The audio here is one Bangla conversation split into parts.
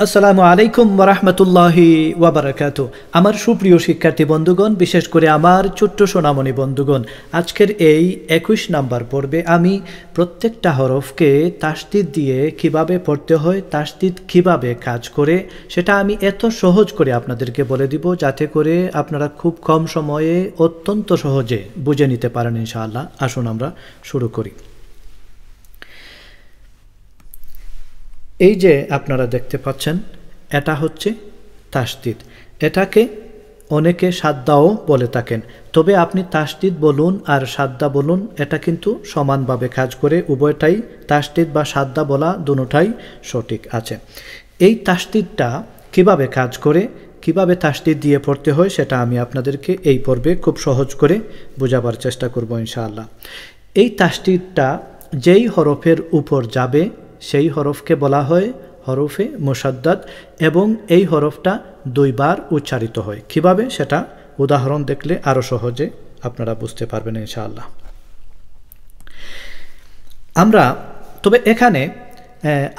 আসসালামু আলাইকুম ওয়া রাহমাতুল্লাহি ওয়া বারাকাতুহু। আমার সুপ্রিয় শিক্ষার্থী বন্ধুগণ, বিশেষ করে আমার ছোট্ট সোনামণি বন্ধুগণ, আজকের এই 21 নাম্বার পর্বে আমি প্রত্যেকটা হরফকে তাসদিদ দিয়ে কিভাবে পড়তে হয়, তাসদিদ কিভাবে কাজ করে, সেটা আমি এত সহজ করে আপনাদেরকে বলে দিব যাতে করে আপনারা খুব কম সময়ে অত্যন্ত সহজে বুঝে নিতে পারেন ইনশাআল্লাহ। আসুন আমরা শুরু করি। এই যে আপনারা দেখতে পাচ্ছেন, এটা হচ্ছে তাসদিদ। এটাকে অনেকে সাদ্দাও বলে থাকেন, তবে আপনি তাসদিদ বলুন আর সাদ্দা বলুন, এটা কিন্তু সমানভাবে কাজ করে। উভয়টাই তাসদিদ বা সাদ্দা বলা দুটোটাই সঠিক আছে। এই তাসদিদটা কিভাবে কাজ করে, কিভাবে তাসদিদ দিয়ে পড়তে হয়, সেটা আমি আপনাদেরকে এই পর্বে খুব সহজ করে বোঝাবার চেষ্টা করব ইনশাআল্লাহ। এই তাসদিদটা যেই হরফের উপর যাবে সেই হরফকে বলা হয় হরফে মুশাদ্দাদ, এবং এই হরফটা দুইবার উচ্চারিত হয়। কিভাবে, সেটা উদাহরণ দেখলে আরো সহজে আপনারা বুঝতে পারবেন ইনশাআল্লাহ। আমরা তবে এখানে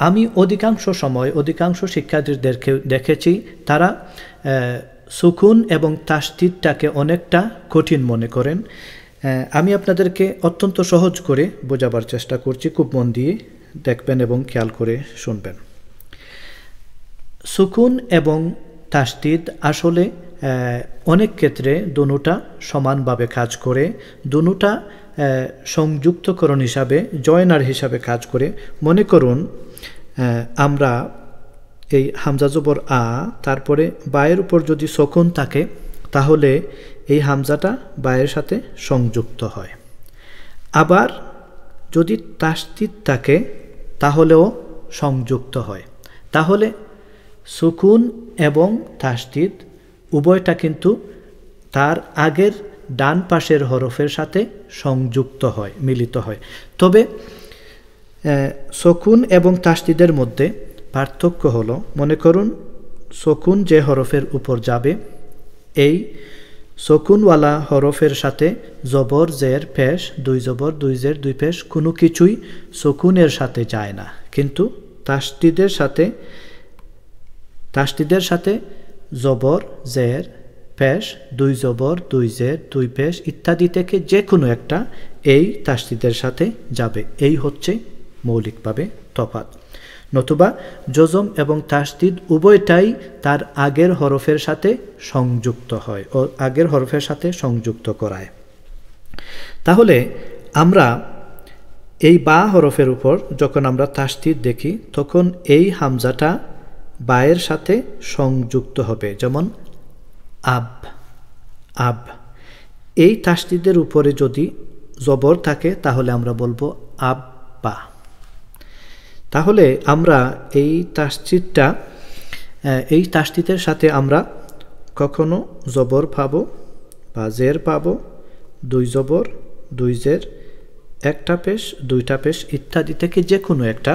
আমি অধিকাংশ শিক্ষার্থীদেরকে দেখেছি তারা সুকুন এবং তাসদিদটাকে অনেকটা কঠিন মনে করেন। আমি আপনাদেরকে অত্যন্ত সহজ করে বোঝাবার চেষ্টা করছি, খুব মন দিয়ে দেখবেন এবং খেয়াল করে শুনবেন। সুকুন এবং তাসদিদ আসলে অনেক ক্ষেত্রে দুটোটা সমানভাবে কাজ করে, দুটোটা সংযুক্তকরণ হিসাবে, জয়নার হিসাবে কাজ করে। মনে করুন আমরা এই হামজা জবর আ, তারপরে বায়ের উপর যদি সুকুন থাকে তাহলে এই হামজাটা বায়ের সাথে সংযুক্ত হয়। আবার যদি তাসদিদ থাকে তাহলেও সংযুক্ত হয়। তাহলে সুকুন এবং তাসদিদ উভয়টা কিন্তু তার আগের ডান পাশের হরফের সাথে সংযুক্ত হয়, মিলিত হয়। তবে সুকুন এবং তাসদিদের মধ্যে পার্থক্য হলো, মনে করুন সুকুন যে হরফের উপর যাবে, এই সুকুনওয়ালা হরফের সাথে জবর জের পেশ, দুই জবর দুই জের দুই পেশ কোনো কিছুই সুকুনের সাথে যায় না, কিন্তু তাসদিদের সাথে জবর জের পেশ, দুই জবর দুই জের দুই পেশ ইত্যাদি থেকে যে কোনো একটা এই তাসদিদের সাথে যাবে। এই হচ্ছে মৌলিকভাবে তফাৎ। নতুবা জজম এবং তাসদিদ উভয়টাই তার আগের হরফের সাথে সংযুক্ত হয় ও আগের হরফের সাথে সংযুক্ত করায়। তাহলে আমরা এই বা হরফের উপর যখন আমরা তাসদিদ দেখি তখন এই হামজাটা বায়ের সাথে সংযুক্ত হবে, যেমন আব আব। এই তাসদিদের উপরে যদি জবর থাকে তাহলে আমরা বলবো আব্বা। তাহলে আমরা এই তাসদিদের সাথে আমরা কখনো জবর পাবো বা জের পাবো, দুই জবর দুই জের, একটা পেশ দুইটা পেশ ইত্যাদি থেকে যে কোনো একটা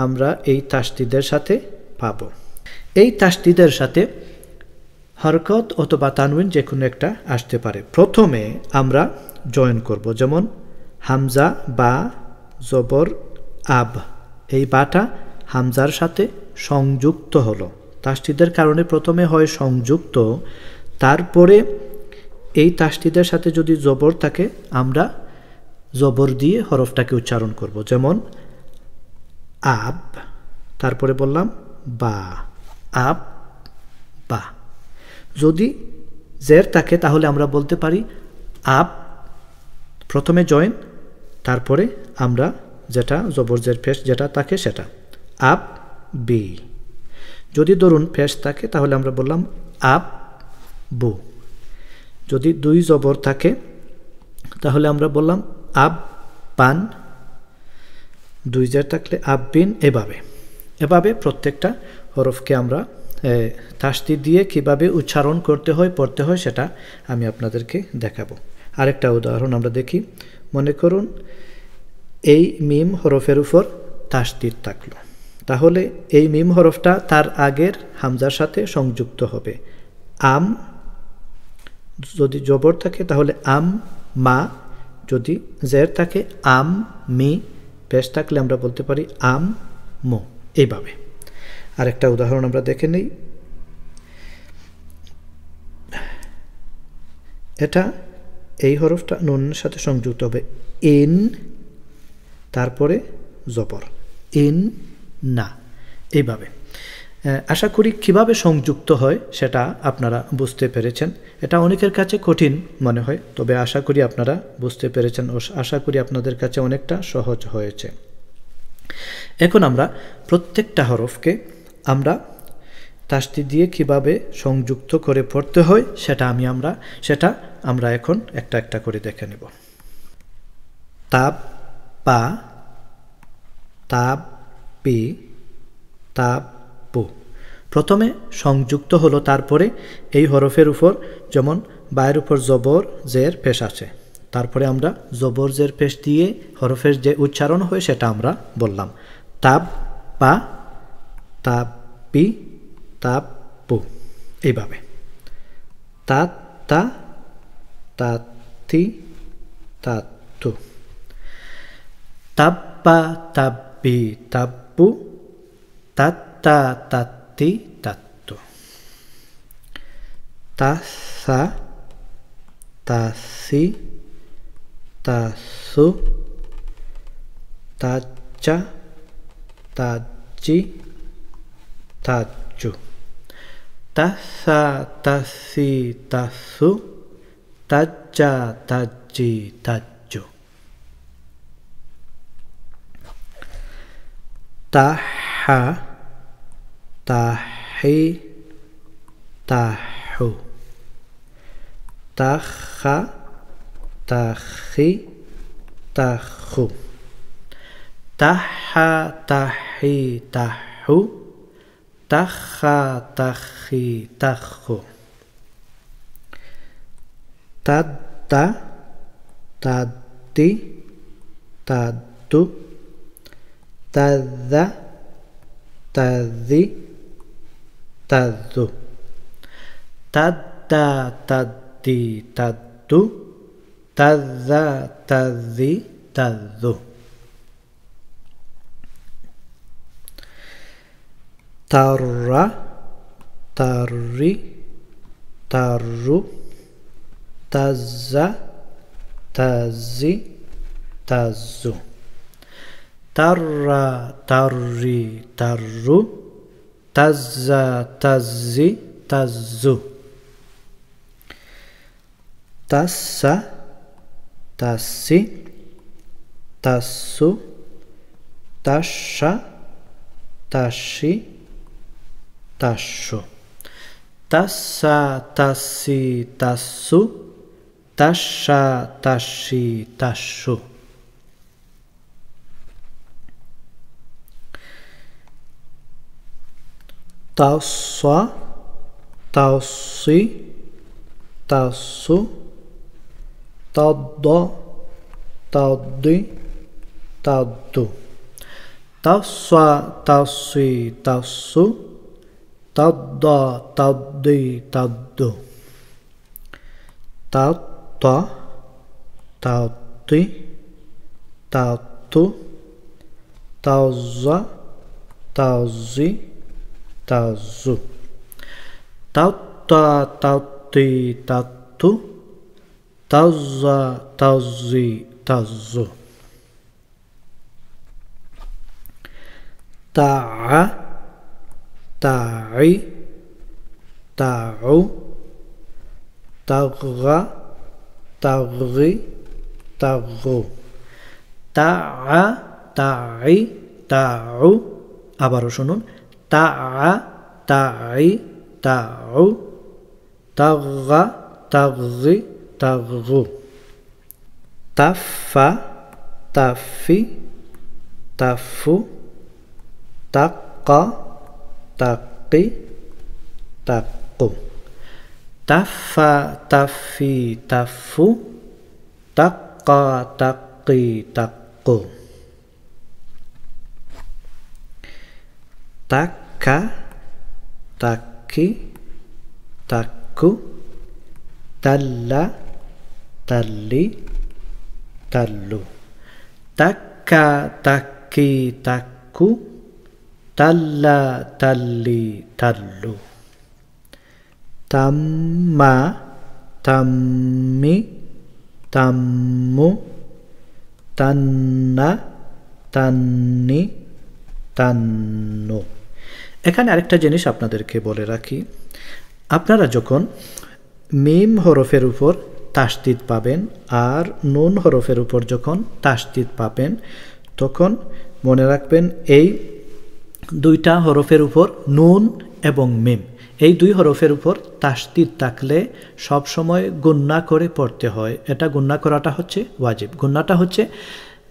আমরা এই তাসদিদের সাথে পাবো। এই তাসদিদের সাথে হরকত অথবা তানউইন যে কোনো একটা আসতে পারে। প্রথমে আমরা জয়েন করব, যেমন হামজা বা জবর আব, এই বাটা হামজার সাথে সংযুক্ত হলো। তাসদিদের কারণে প্রথমে হয় সংযুক্ত, তারপরে এই তাসদিদের সাথে যদি জবর থাকে আমরা জবর দিয়ে হরফটাকে উচ্চারণ করব, যেমন আব, তারপরে বললাম বা, আব বা। যদি জের থাকে তাহলে আমরা বলতে পারি আব, প্রথমে জয়েন, তারপরে আমরা যেটা জবর জের পেশ যেটা থাকে সেটা আব বি। যদি ধরুন পেশ থাকে তাহলে আমরা বললাম আব বু। যদি দুই জবর থাকে তাহলে আমরা বললাম আব পান, দুই জের থাকলে আব বিন। এভাবে প্রত্যেকটা হরফকে আমরা তাসদিদ দিয়ে কিভাবে উচ্চারণ করতে হয়, পড়তে হয়, সেটা আমি আপনাদেরকে দেখাবো। আরেকটা উদাহরণ আমরা দেখি। মনে করুন এই মিম হরফের উপর তাসদিদ থাকলো, তাহলে এই মিম হরফটা তার আগের হামজার সাথে সংযুক্ত হবে। আম যদি জবর থাকে তাহলে আম মা, যদি জের থাকে আম মি, পেশ থাকলে আমরা বলতে পারি আম মো। এইভাবে আরেকটা উদাহরণ আমরা দেখে নেই। এটা এই হরফটা নুনের সাথে সংযুক্ত হবে ইন, তারপরে জবর ইন না, এইভাবে। আশা করি কিভাবে সংযুক্ত হয় সেটা আপনারা বুঝতে পেরেছেন। এটা অনেকের কাছে কঠিন মনে হয়, তবে আশা করি আপনারা বুঝতে পেরেছেন ও আশা করি আপনাদের কাছে অনেকটা সহজ হয়েছে। এখন আমরা প্রত্যেকটা হরফকে আমরা তাসদিদ দিয়ে কিভাবে সংযুক্ত করে পড়তে হয় সেটা আমরা এখন একটা একটা করে দেখে নেব। তাব পা, তাব পি, তাব পু। প্রথমে সংযুক্ত হলো, তারপরে এই হরফের উপর যেমন বায়ের উপর জবর জের পেশ আছে, তারপরে আমরা জবর জের পেশ দিয়ে হরফের যে উচ্চারণ হয় সেটা আমরা বললাম। তাব পা, তাব পি, তাব পু, এইভাবে। তা তা, তা তি, তা তু। তাব্বা তাব্বি তাব্বু, তাত্তা তাত্তি তাত্তু। তাসা তাসি, তাসু, তাজ্জা তাজ্জি, তাজ্জু। তাসা তাসি তাসু, তাজ্জা তাজ্জি তাজ্জু। তাহা তাহি, তাহু। তাখা তাখি, তাখু। তাহা তাহি তাহু, তাখা তাখি তাখু। তাদ্দা তাদ্দি, তাদ্দু। তাদ্দা তাদ্দি, তাদ্দু। তাদ্দা তাদ্দি তাদ্দু, তাদ্দা তাদ্দি তাদ্দু। তাররা তাররি, তাররু। তাজ্জা তাজ্জি, তাজ্জু। তাররা তাররি, তাররু। তাজ্জা তাজ্জি, তাজ্জু। তাসসা তাসসি, তাসসু। তাসসা তাসসি, তাসসু। তাসসা তাসসি তাসসু, তাসসা তাসসি তাসসু। তাওসা তাওসি, তাওসু। তাদ্দ তাদ্দি, তাদ্দু। তাওসা তাওসি তাওসু, তাদ্দ তাদ্দি তাদ্দু। তাত্ত তাত্তি, তাত্তু। তাওজ্জা তাওজ্জি, তাওজ্জু। তাত্তা তাত্তি তাত্তু, তাওজ্জা তাওজ্জি, তাওজ্জু। তাআ তাঈ, তাউ। তাগা তাগি, তাগু। তাআ তাঈ, তাউ। আবারও শুনুন। তাআ তাঈ, তাউ। তাগা তাগি, তাগু। তাফা তাফি, তাফু। তাক্কা তাক্কি, তাক্কু। তাফা তাফি, তাফু। তাক্কা তাক্কি, তাক্কু। তাক্কা তাক্কি, তাক্কু। তাল্লা তাল্লি তাল্লু তাক্কা তাক্কি তাক্কু তাল্লা তাল্লি তাল্লু তাম্মা তাম্মি তাম্মু তান্না তান্নি তান্নু। এখানে আরেকটা জিনিস আপনাদেরকে বলে রাখি, আপনারা যখন মিম হরফের উপর তাসদিদ পাবেন আর নুন হরফের উপর যখন তাসদিদ পাবেন, তখন মনে রাখবেন এই দুইটা হরফের উপর নুন এবং মিম, এই দুই হরফের উপর তাসদিদ থাকলে সব সময় গুন্না করে পড়তে হয়। এটা গুন্না করাটা হচ্ছে ওয়াজিব। গুন্নাটা হচ্ছে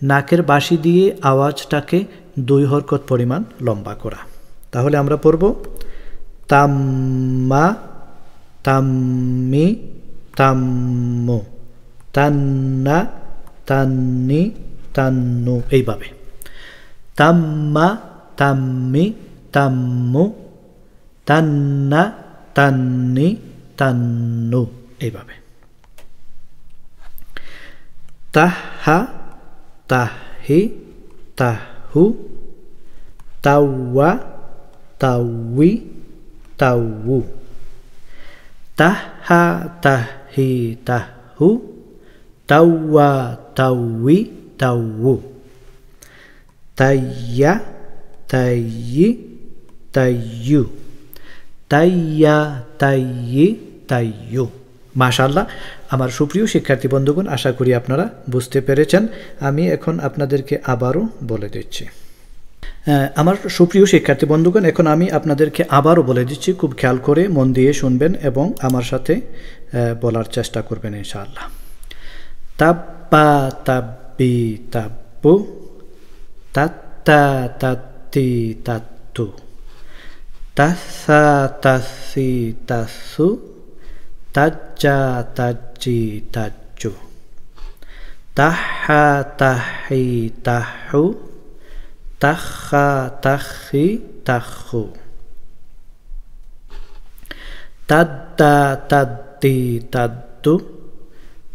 নাকের বাঁশি দিয়ে আওয়াজটাকে 2 হরকত পরিমাণ লম্বা করা। তাহলে আমরা পড়ব তাম্মা তাম্মি তাম্মু তান্না তান্নি তান্নু, এইভাবে তাম্মা তাম্মি তাম্মু তান্না তান্নি তান্নু, এইভাবে। তাহা তাহি তাহু তাওয়া তাউই তাউ তাহা তাহি তাহু তাওয়া তাউই তাউ তাইয়া তাইয়ি তাইয়ু তাইয়া তাইয়ি তাইয়ু। মাশাআল্লাহ, আমার সুপ্রিয় শিক্ষার্থী বন্ধুগণ, আশা করি আপনারা বুঝতে পেরেছেন। আমি এখন আপনাদেরকে আবারও বলে দিচ্ছি। আমার সুপ্রিয় শিক্ষার্থী বন্ধুগণ, এখন আমি আপনাদেরকে আবারও বলে দিচ্ছি, খুব খেয়াল করে মন দিয়ে শুনবেন এবং আমার সাথে বলার চেষ্টা করবেন ইনশাআল্লাহ। তাব্বা তাব্বি তাব্বু তাত্তা তাত্তি তাত্তু তাসা তাসি তাসু তাজ্জা তাজ্জি তাজ্জু তাহা তাহি তাহু তাখা তাখি তাখু তাদ্দা তাদ্দি তাদ্দু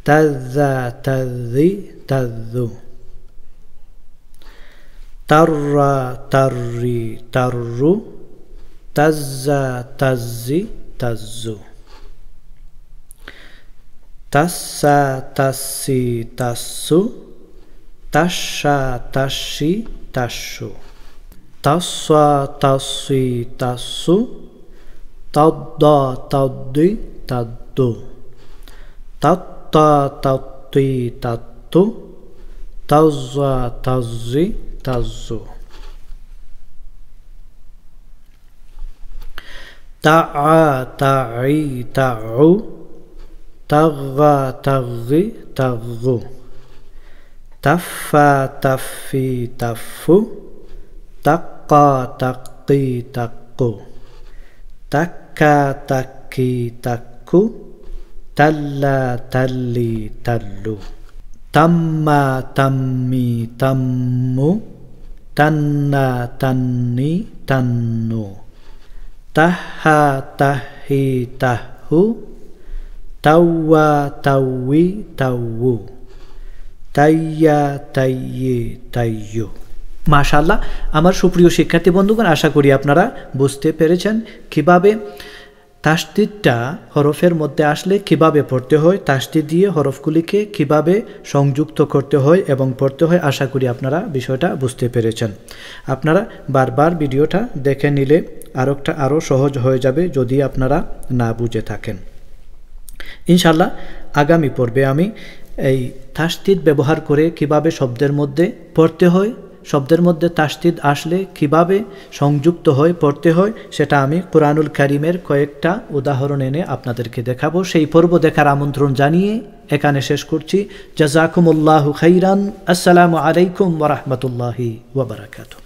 তাজ্জা তাজ্জি তাজ্জু তাররা তাররি তাররু তাজ্জা তাজ্জি তাজ্জু তাসা তাসি তাসু তাসা তাসি তাসু তাসা তাসি তাসু তাদ্দা তাদ্দি তাদ্দু তাত্তা তাত্তি তাত্তু তাজ্জা তাজ্জি তাজ্জু তাআ তাঈ তাউ তাগা তাগি তাগু তাফা তাফি তাফু তাক্কা তাক্কি তাক্কু তাক্কা তাক্কি তাক্কু তাল্লা তাল্লি তাল্লু তাম্মা তাম্মি তাম্মু তান্না তান্নি তান্নু তাহা তাহি তাহু তাওয়া তাউই তাউ তাইয়া তাইয়ে তাইয়ু। মাশাআল্লাহ, আমার সুপ্রিয় শিক্ষার্থী বন্ধুগণ, আশা করি আপনারা বুঝতে পেরেছেন কিভাবে তাসদিদটা হরফের মধ্যে আসলে কিভাবে পড়তে হয়, তাসদিদ দিয়ে হরফগুলিকে কিভাবে সংযুক্ত করতে হয় এবং পড়তে হয়। আশা করি আপনারা বিষয়টা বুঝতে পেরেছেন। আপনারা বারবার ভিডিওটা দেখে নিলে আরও সহজ হয়ে যাবে যদি আপনারা না বুঝে থাকেন। ইনশাআল্লাহ আগামী পর্বে আমি এই তাসদিদ ব্যবহার করে কিভাবে শব্দের মধ্যে পড়তে হয়, শব্দের মধ্যে তাসদিদ আসলে কিভাবে সংযুক্ত হয় পড়তে হয়, সেটা আমি কুরআনুল কারীমের কয়েকটা উদাহরণ এনে আপনাদেরকে দেখাবো। সেই পর্ব দেখার আমন্ত্রণ জানিয়ে এখানে শেষ করছি। জাযাকুমুল্লাহু খাইরান। আসসালামু আলাইকুম ওয়া রাহমাতুল্লাহি ওয়া বারাকাতুহু।